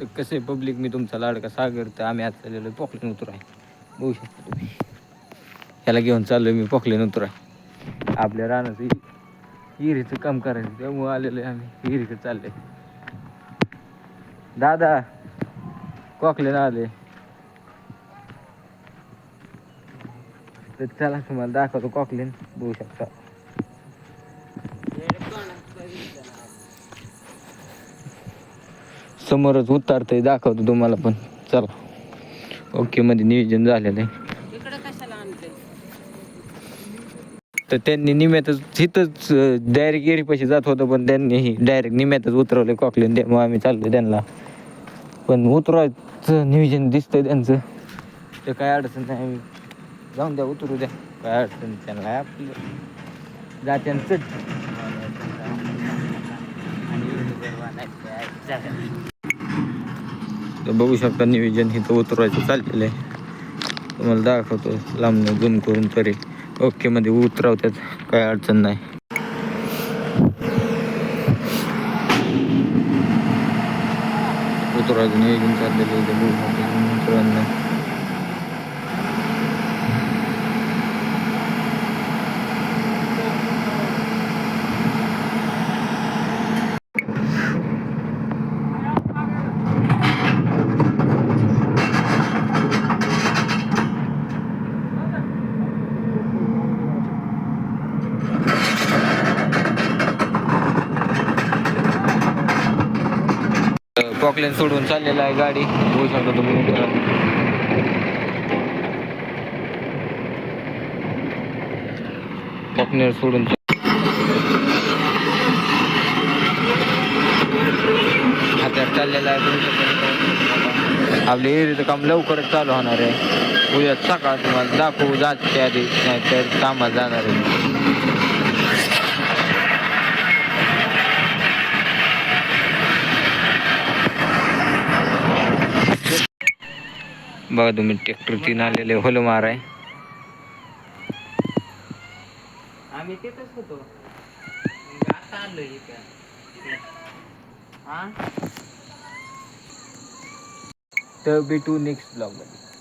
तर कसे पब्लिक, मी तुमचा लाडका सागर. तर आम्ही आज चाललेलो पोखलेन उतराय. बघू शकता तुम्ही, ह्याला घेऊन चाललोय मी पोखलेन उतराय. आपल्या रानाचं हिरीचं काम करायचं, त्यामुळे आलेलं आहे आम्ही. हिरीकडे चाललंय. दादा कोकलेन आले. तर चला तुम्हाला दाखवतो कॉकलेन. बघू शकता. समोरच उतारतंय, दाखवतो तुम्हाला पण. चला. ओके मध्ये नियोजन झालेलं आहे. तर त्यांनी निम्यातच इथंच डायरेक्ट एरीपाशी जात होतं, पण त्यांनी डायरेक्ट निम्यातच उतरवलं कॉकलेन. त्यामुळे आम्ही चाललो त्यांना. पण उतरवायचं नियोजन दिसतंय त्यांचं, तर काय अडचण नाही. आम्ही जाऊन द्या, उतरू द्या, काय अडचण त्यांना. आपलं जात्यांचं तर बघू शकता नियोजन इथं उतरवायचं चाललेलं आहे. तुम्हाला दाखवतो लांबनं झूम करून तरी. ओके मध्ये उतरवतात, काय अडचण नाही. उतरवायचं नियोजन चाललेलं आहे मित्रांनो. पॉकलेन सोडून चाललेला आहे गाडी, बघू शकता तुम्ही. पॉकलेन सोडून हात्यात चाललेला आहे. आपल्या एरीचं काम लवकरच चालू होणार आहे. उद्या सकाळ तुम्हाला दाखवू जायच्या आधी, नाहीतर कामाला जाणार आहे. बघा तुम्ही, ट्रॅक्टर 3 आलेले होल माराय. आम्ही तिथंच होतो, आता आलोय इथं. तर भेटू नेक्स्ट ब्लॉग मध्ये.